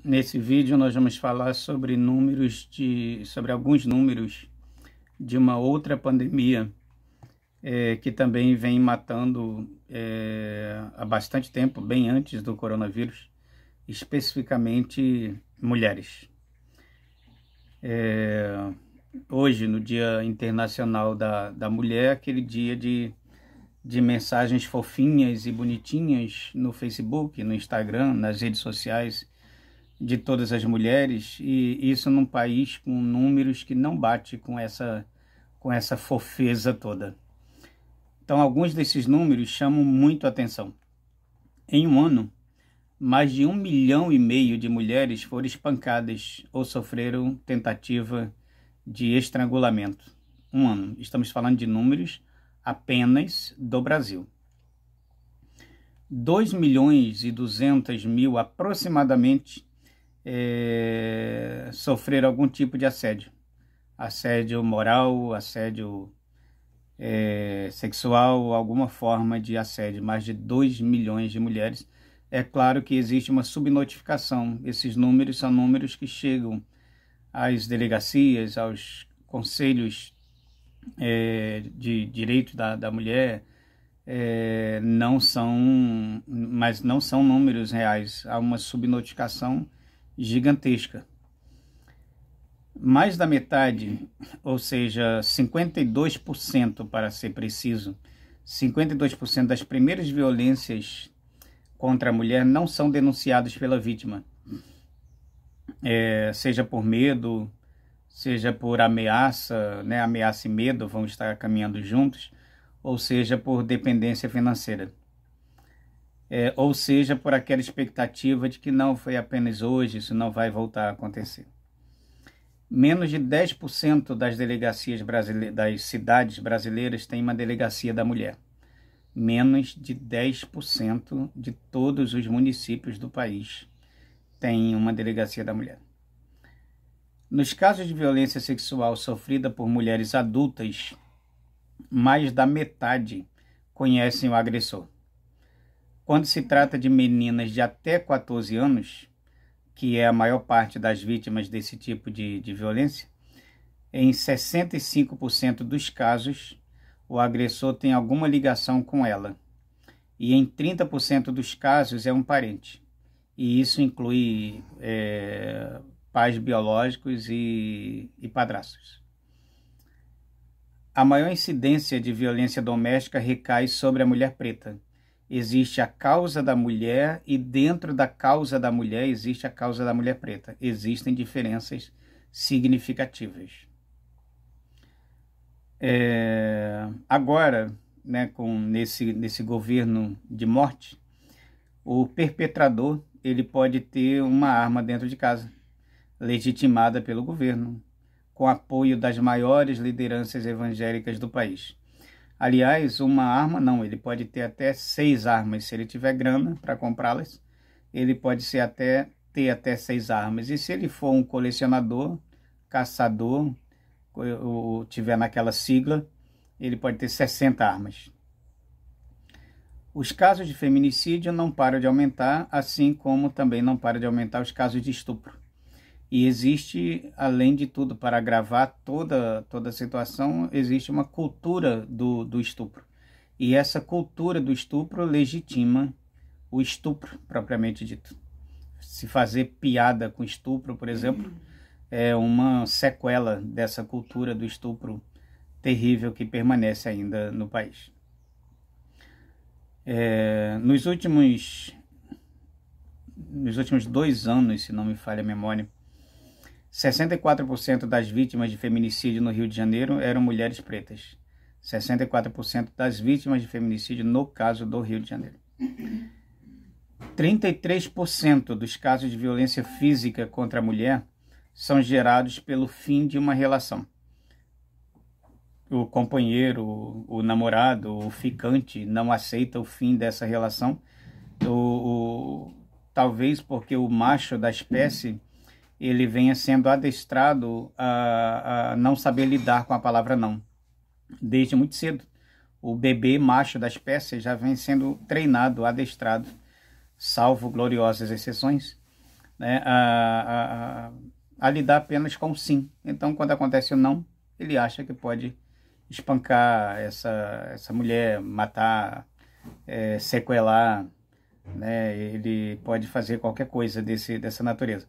Nesse vídeo nós vamos falar sobre sobre alguns números de uma outra pandemia que também vem matando há bastante tempo, bem antes do coronavírus, especificamente mulheres. Hoje, no Dia Internacional da Mulher, aquele dia de mensagens fofinhas e bonitinhas no Facebook, no Instagram, nas redes sociais, de todas as mulheres, e isso num país com números que não bate com essa fofeza toda. Então, alguns desses números chamam muito a atenção. Em um ano, mais de 1,5 milhão de mulheres foram espancadas ou sofreram tentativa de estrangulamento. Um ano. Estamos falando de números apenas do Brasil. 2.200.000 aproximadamente sofreram algum tipo de assédio. Assédio moral, assédio sexual, alguma forma de assédio. Mais de 2 milhões de mulheres. É claro que existe uma subnotificação. Esses números são números que chegam às delegacias, aos conselhos de direitos da mulher, mas não são números reais. Há uma subnotificação gigantesca. Mais da metade, ou seja, 52% para ser preciso, 52% das primeiras violências contra a mulher não são denunciadas pela vítima, seja por medo, seja por ameaça, né? Ameaça e medo vão estar caminhando juntos, ou seja por dependência financeira, ou seja por aquela expectativa de que não foi apenas hoje, isso não vai voltar a acontecer. Menos de 10% das delegacias das cidades brasileiras tem uma delegacia da mulher. Menos de 10% de todos os municípios do país tem uma delegacia da mulher. Nos casos de violência sexual sofrida por mulheres adultas, mais da metade conhecem o agressor. Quando se trata de meninas de até 14 anos, que é a maior parte das vítimas desse tipo de violência, em 65% dos casos, o agressor tem alguma ligação com ela. E em 30% dos casos é um parente. E isso inclui pais biológicos e padrastos. A maior incidência de violência doméstica recai sobre a mulher preta. Existe a causa da mulher e dentro da causa da mulher existe a causa da mulher preta. Existem diferenças significativas. Agora, né, nesse governo de morte, o perpetrador ele pode ter uma arma dentro de casa, legitimada pelo governo, com apoio das maiores lideranças evangélicas do país. Aliás, uma arma não, ele pode ter até 6 armas. Se ele tiver grana para comprá-las, ele pode ter até 6 armas. E se ele for um colecionador, caçador, ou tiver naquela sigla, ele pode ter 60 armas. Os casos de feminicídio não param de aumentar, assim como também não param de aumentar os casos de estupro. E existe, além de tudo, para agravar toda a situação, existe uma cultura do estupro. E essa cultura do estupro legitima o estupro, propriamente dito. Se fazer piada com estupro, por exemplo, é uma sequela dessa cultura do estupro terrível que permanece ainda no país. Nos últimos 2 anos, se não me falha a memória, 64% das vítimas de feminicídio no Rio de Janeiro eram mulheres pretas. 64% das vítimas de feminicídio no caso do Rio de Janeiro. 33% dos casos de violência física contra a mulher são gerados pelo fim de uma relação. O companheiro, o namorado, o ficante não aceita o fim dessa relação. Talvez porque o macho da espécie ele venha sendo adestrado a não saber lidar com a palavra não. Desde muito cedo. O bebê macho da espécie já vem sendo treinado, adestrado, salvo gloriosas exceções, né, a lidar apenas com o sim. Então, quando acontece o não, ele acha que pode espancar essa mulher, matar, sequelar, né, ele pode fazer qualquer coisa dessa natureza.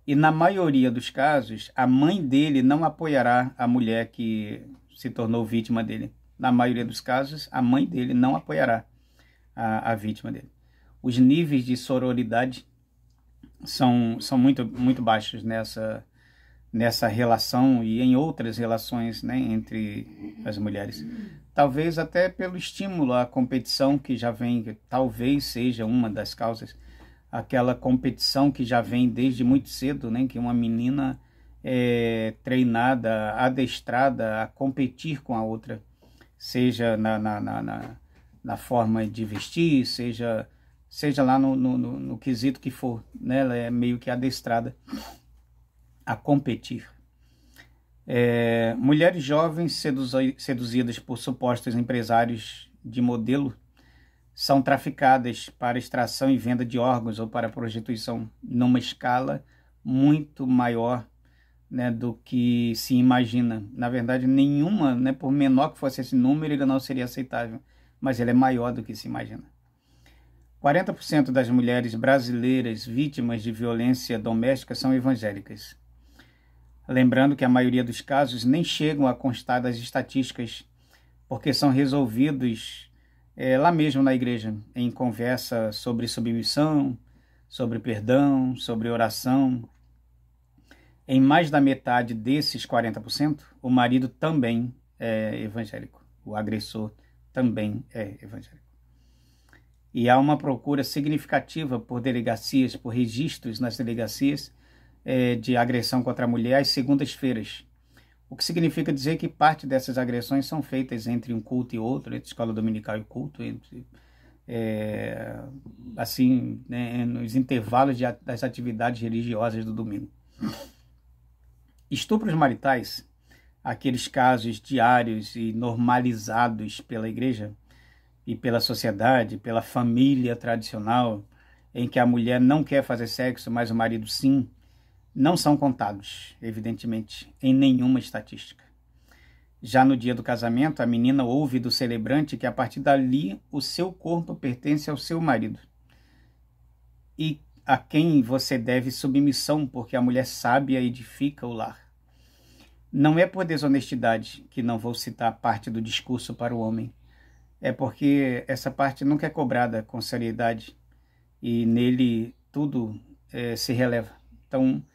E na maioria dos casos, a mãe dele não apoiará a mulher que se tornou vítima dele. Na maioria dos casos, a mãe dele não apoiará a vítima dele. Os níveis de sororidade são muito, muito baixos nessa relação e em outras relações, né, entre as mulheres. Talvez até pelo estímulo à competição que já vem, que talvez seja uma das causas, aquela competição que já vem desde muito cedo, né, que uma menina é treinada, adestrada a competir com a outra, seja na forma de vestir, seja lá no quesito que for, né, ela é meio que adestrada a competir. Mulheres jovens seduzidas por supostos empresários de modelo são traficadas para extração e venda de órgãos ou para prostituição numa escala muito maior, né, do que se imagina. Na verdade, nenhuma, né, por menor que fosse esse número, ele não seria aceitável, mas ele é maior do que se imagina. 40% das mulheres brasileiras vítimas de violência doméstica são evangélicas. Lembrando que a maioria dos casos nem chegam a constar das estatísticas, porque são resolvidos lá mesmo na igreja, em conversa sobre submissão, sobre perdão, sobre oração. Em mais da metade desses 40%, o marido também é evangélico. O agressor também é evangélico. E há uma procura significativa por delegacias, por registros nas delegacias de agressão contra a mulher às segundas-feiras. O que significa dizer que parte dessas agressões são feitas entre um culto e outro, entre escola dominical e culto, assim, né, nos intervalos das atividades religiosas do domingo. Estupros maritais, aqueles casos diários e normalizados pela igreja e pela sociedade, pela família tradicional, em que a mulher não quer fazer sexo, mas o marido sim, não são contados, evidentemente, em nenhuma estatística. Já no dia do casamento, a menina ouve do celebrante que a partir dali o seu corpo pertence ao seu marido e a quem você deve submissão, porque a mulher sábia edifica o lar. Não é por desonestidade que não vou citar parte do discurso para o homem, é porque essa parte nunca é cobrada com seriedade e nele tudo se releva. Então,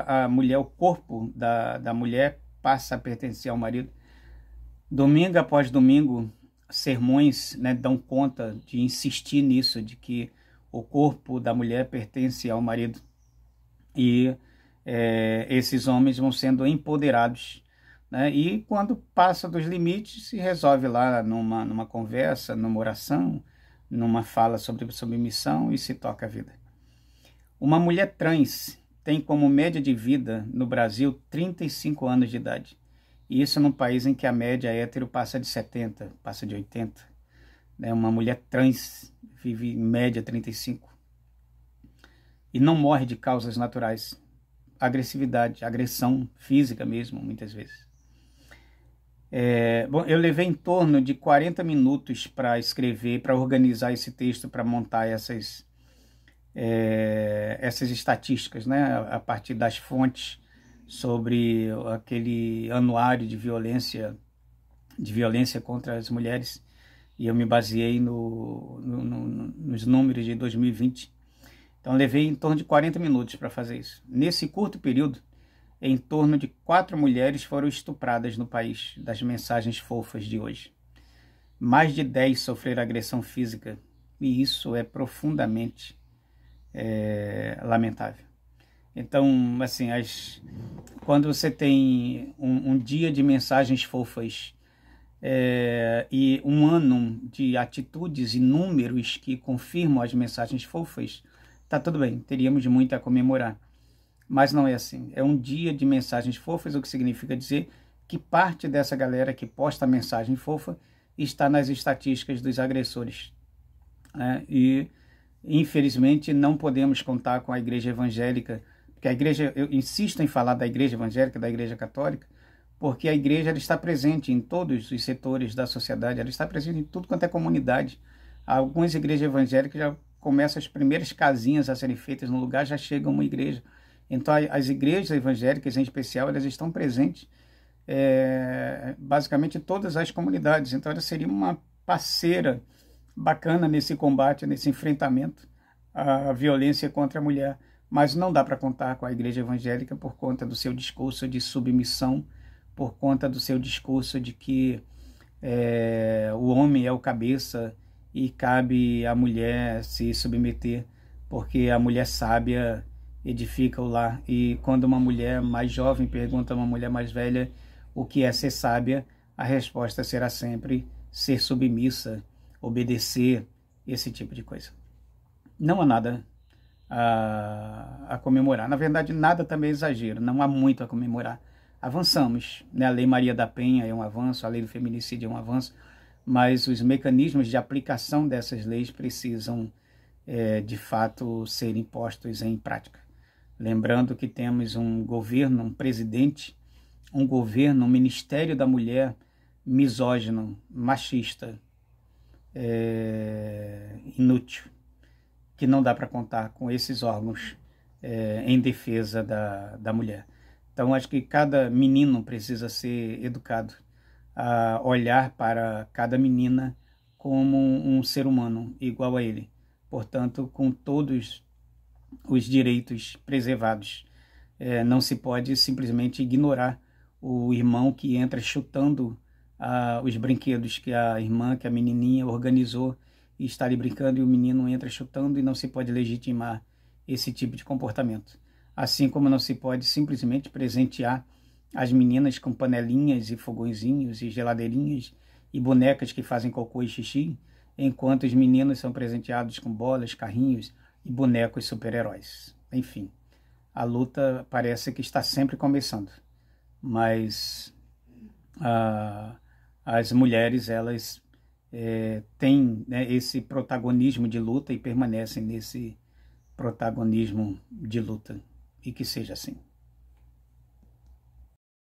a mulher, o corpo da mulher passa a pertencer ao marido. Domingo após domingo, sermões, né, dão conta de insistir nisso, de que o corpo da mulher pertence ao marido. E esses homens vão sendo empoderados, né, e quando passa dos limites, se resolve lá numa conversa, numa oração, numa fala sobre submissão e se toca a vida. Uma mulher trans tem como média de vida no Brasil 35 anos de idade. E isso num país em que a média hétero passa de 70, passa de 80. Uma mulher trans vive em média 35. E não morre de causas naturais. Agressividade, agressão física mesmo, muitas vezes. Bom, eu levei em torno de 40 minutos para escrever, para organizar esse texto, para montar essas estatísticas, né, a partir das fontes sobre aquele anuário de violência contra as mulheres, e eu me baseei nos números de 2020. Então levei em torno de 40 minutos para fazer isso. Nesse curto período, em torno de 4 mulheres foram estupradas no país, das mensagens fofas de hoje. Mais de 10 sofreram agressão física, e isso é profundamente lamentável. Então, assim, quando você tem um dia de mensagens fofas e um ano de atitudes e números que confirmam as mensagens fofas, tá tudo bem, teríamos muito a comemorar. Mas não é assim. É um dia de mensagens fofas, o que significa dizer que parte dessa galera que posta a mensagem fofa está nas estatísticas dos agressores, né? E Infelizmente, não podemos contar com a igreja evangélica, porque a igreja, eu insisto em falar da igreja evangélica, da igreja católica, porque a igreja ela está presente em todos os setores da sociedade, ela está presente em tudo quanto é comunidade. Algumas igrejas evangélicas já começam as primeiras casinhas a serem feitas no lugar, já chega uma igreja. Então, as igrejas evangélicas, em especial, elas estão presentes basicamente em todas as comunidades. Então, ela seria uma parceira bacana nesse combate, nesse enfrentamento à violência contra a mulher. Mas não dá para contar com a igreja evangélica por conta do seu discurso de submissão, por conta do seu discurso de que o homem é o cabeça e cabe à mulher se submeter, porque a mulher sábia edifica o lar. E quando uma mulher mais jovem pergunta a uma mulher mais velha o que é ser sábia, a resposta será sempre ser submissa, obedecer, esse tipo de coisa. Não há nada a comemorar. Na verdade, nada também é exagero, não há muito a comemorar. Avançamos, né? A Lei Maria da Penha é um avanço, a Lei do Feminicídio é um avanço, mas os mecanismos de aplicação dessas leis precisam, de fato, ser impostos em prática. Lembrando que temos um governo, um presidente, um governo, um Ministério da Mulher misógino, machista, inútil, que não dá para contar com esses órgãos em defesa da mulher. Então, acho que cada menino precisa ser educado a olhar para cada menina como um ser humano igual a ele, portanto, com todos os direitos preservados. Não se pode simplesmente ignorar o irmão que entra chutando os brinquedos que a irmã, que a menininha organizou e está ali brincando, e o menino entra chutando, e não se pode legitimar esse tipo de comportamento. Assim como não se pode simplesmente presentear as meninas com panelinhas e fogõezinhos e geladeirinhas e bonecas que fazem cocô e xixi, enquanto os meninos são presenteados com bolas, carrinhos e bonecos super-heróis. Enfim, a luta parece que está sempre começando, mas as mulheres, elas têm, né, esse protagonismo de luta e permanecem nesse protagonismo de luta, e que seja assim.